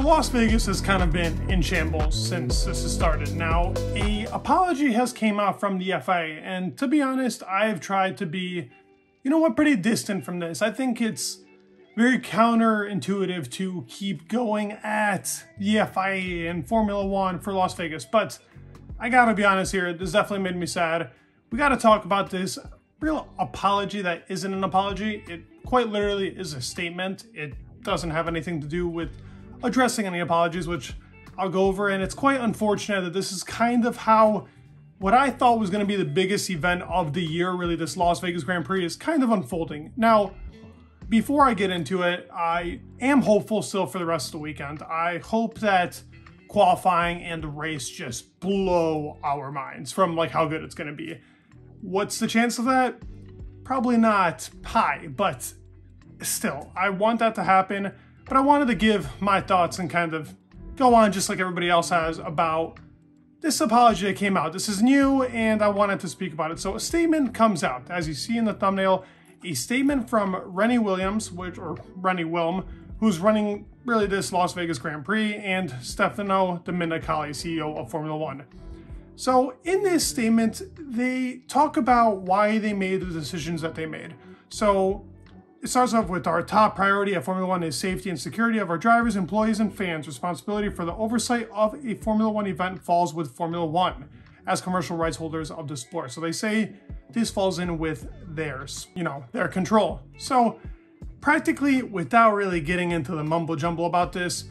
Las Vegas has kind of been in shambles since this has started. Now, an apology has came out from the FIA, and to be honest, I've tried to be, pretty distant from this. I think it's very counterintuitive to keep going at the FIA and Formula One for Las Vegas, but I gotta be honest here, this definitely made me sad. We gotta talk about this real apology that isn't an apology. It quite literally is a statement. It doesn't have anything to do with addressing any apologies, which I'll go over, and it's quite unfortunate that this is kind of how what I thought was going to be the biggest event of the year, really this Las Vegas Grand Prix, is kind of unfolding. Now, before I get into it, I am hopeful still for the rest of the weekend. I hope that qualifying and the race just blow our minds from like how good it's going to be. What's the chance of that? Probably not high, but still, I want that to happen. But I wanted to give my thoughts and kind of go on just like everybody else has about this apology that came out. This is new and I wanted to speak about it. So a statement comes out, as you see in the thumbnail, a statement from Rennie Williams, Rennie Wilm, who's running really this Las Vegas Grand Prix, and Stefano Domenicali, CEO of Formula One. So in this statement, they talk about why they made the decisions that they made. So it starts off with our top priority at Formula One is safety and security of our drivers, employees, and fans. Responsibility for the oversight of a Formula One event falls with Formula One as commercial rights holders of the sport. So they say this falls in with theirs, their control. So practically, without really getting into the mumbo jumbo about this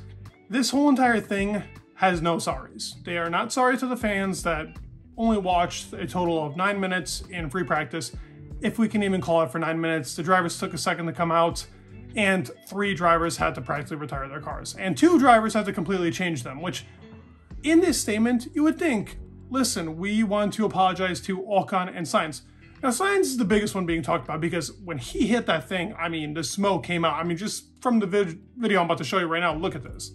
whole entire thing has no sorries. They are not sorry to the fans that only watched a total of 9 minutes in free practice, if we can even call it for 9 minutes. The drivers took a second to come out, and 3 drivers had to practically retire their cars. And 2 drivers had to completely change them, which in this statement, you would think, listen, we want to apologize to Ocon and Sainz. Now, Sainz is the biggest one being talked about because when he hit that thing, the smoke came out. Just from the video I'm about to show you right now, look at this.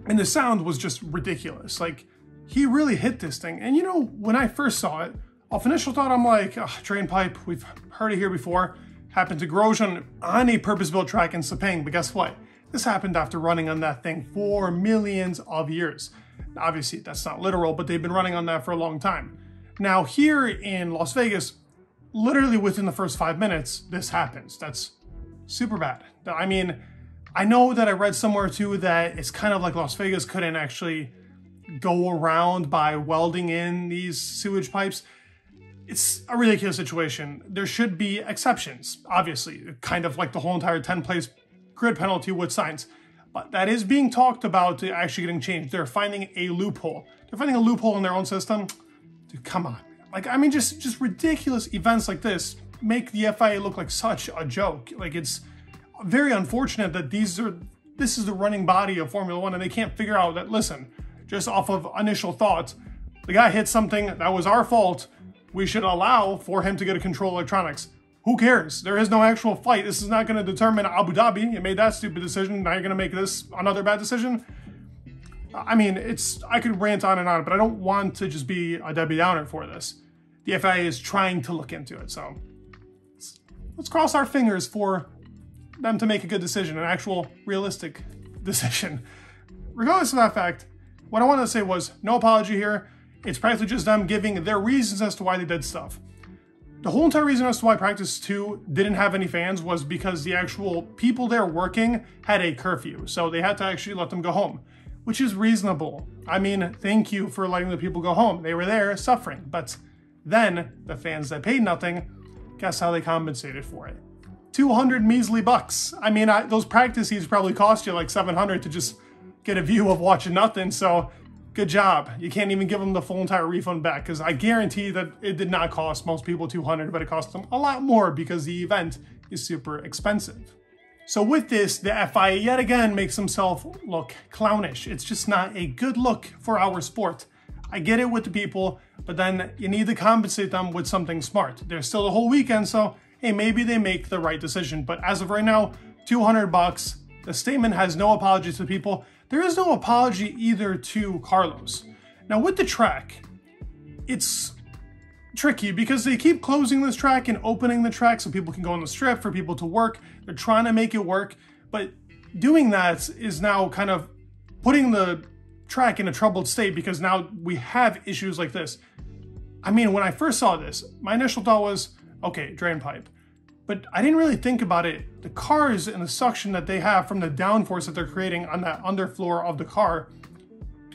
And the sound was just ridiculous. Like, he really hit this thing. And when I first saw it, off initial thought, I'm like, drain pipe, we've heard it here before. Happened to Grosjean on a purpose-built track in Sepang, but guess what? This happened after running on that thing for millions of years. Obviously, that's not literal, but they've been running on that for a long time. Now, here in Las Vegas, literally within the first 5 minutes, this happens. That's super bad. I know that I read somewhere too that it's kind of like Las Vegas couldn't actually go around by welding in these sewage pipes. It's a ridiculous situation. There should be exceptions, obviously, kind of like the whole entire 10-place grid penalty with Sainz. But that is being talked about to actually getting changed. They're finding a loophole. They're finding a loophole in their own system. Dude, come on. Just ridiculous events like this make the FIA look like such a joke. It's very unfortunate that this is the running body of Formula One, and they can't figure out that, listen, just off of initial thoughts, the guy hit something, that was our fault, we should allow for him to get a control electronics. Who cares? There is no actual fight. This is not going to determine Abu Dhabi. You made that stupid decision, now you're going to make this another bad decision? I could rant on and on, but I don't want to just be a Debbie Downer for this. The FIA is trying to look into it, so let's cross our fingers for them to make a good decision, an actual realistic decision. Regardless of that fact, what I wanted to say was no apology here. It's practically just them giving their reasons as to why they did stuff. The whole entire reason as to why practice 2 didn't have any fans was because the actual people there working had a curfew, so they had to actually let them go home, which is reasonable. Thank you for letting the people go home. They were there suffering, but then the fans that paid nothing, guess how they compensated for it? 200 measly bucks. Those practice heats probably cost you like 700 to just get a view of watching nothing, so good job. You can't even give them the full entire refund back, because I guarantee that it did not cost most people 200, but it cost them a lot more because the event is super expensive. So with this, the FIA yet again makes himself look clownish. It's just not a good look for our sport. I get it with the people, but then you need to compensate them with something smart. There's still the whole weekend, so hey, maybe they make the right decision. But as of right now, 200 bucks. The statement has no apology to people. There is no apology either to Carlos. Now with the track, it's tricky because they keep closing this track and opening the track so people can go on the strip for people to work. They're trying to make it work, but doing that is now kind of putting the track in a troubled state because now we have issues like this. I mean, when I first saw this, my initial thought was, okay, drain pipe. But I didn't really think about it. The cars and the suction that they have from the downforce that they're creating on that underfloor of the car,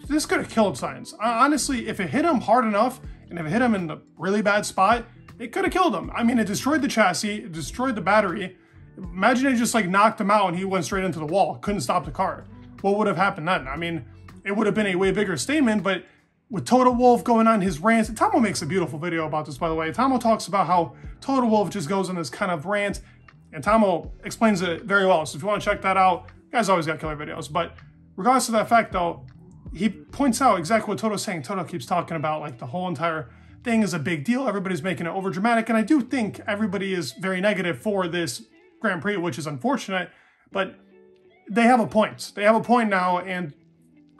this could have killed Sainz. Honestly, if it hit him hard enough, and if it hit him in the really bad spot, it could have killed him. I mean, it destroyed the chassis, it destroyed the battery. Imagine it just like knocked him out and he went straight into the wall, couldn't stop the car. What would have happened then? I mean, it would have been a way bigger statement, but with Toto Wolff going on his rants, Tomo makes a beautiful video about this, by the way. Tomo talks about how Toto Wolff just goes on this kind of rant, and Tomo explains it very well. So if you want to check that out, you guys always got killer videos. But regardless of that fact, though, he points out exactly what Toto's saying. Toto keeps talking about like the whole entire thing is a big deal. Everybody's making it over dramatic, and I do think everybody is very negative for this Grand Prix, which is unfortunate. But they have a point. They have a point now, and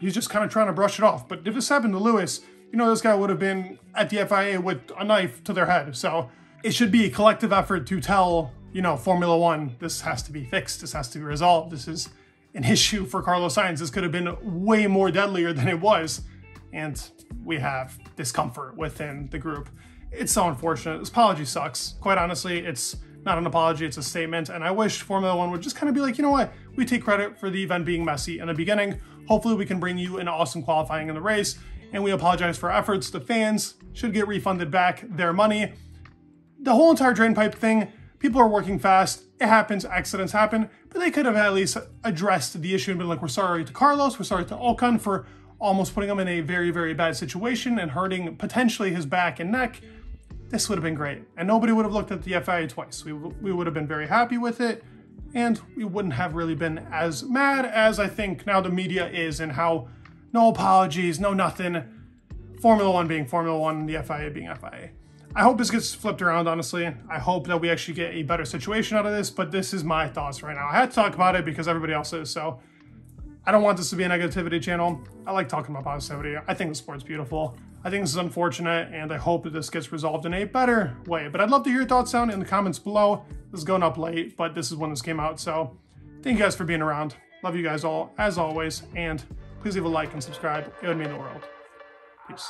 he's just kind of trying to brush it off. But if this happened to Lewis, you know, this guy would have been at the FIA with a knife to their head. So it should be a collective effort to tell, you know, Formula One, this has to be fixed. This has to be resolved. This is an issue for Carlos Sainz. This could have been way more deadlier than it was. And we have discomfort within the group. It's so unfortunate. This apology sucks. Quite honestly, it's not an apology, it's a statement. And I wish Formula One would just kind of be like, you know what? We take credit for the event being messy in the beginning. Hopefully we can bring you an awesome qualifying in the race. And we apologize for our efforts. The fans should get refunded back their money. The whole entire drain pipe thing, people are working fast. It happens, accidents happen. But they could have at least addressed the issue and been like, we're sorry to Carlos, we're sorry to Ocon for almost putting him in a very, very bad situation and hurting potentially his back and neck. This would have been great. And nobody would have looked at the FIA twice. We would have been very happy with it. And we wouldn't have really been as mad as I think now the media is, and how no apologies, no nothing. Formula One being Formula One, the FIA being FIA. I hope this gets flipped around, honestly. I hope that we actually get a better situation out of this, but this is my thoughts right now. I had to talk about it because everybody else is, so I don't want this to be a negativity channel. I like talking about positivity. I think the sport's beautiful. I think this is unfortunate, and I hope that this gets resolved in a better way. But I'd love to hear your thoughts down in the comments below. This is going up late, but this is when this came out, so thank you guys for being around. Love you guys all, as always, and please leave a like and subscribe. It would mean the world. Peace.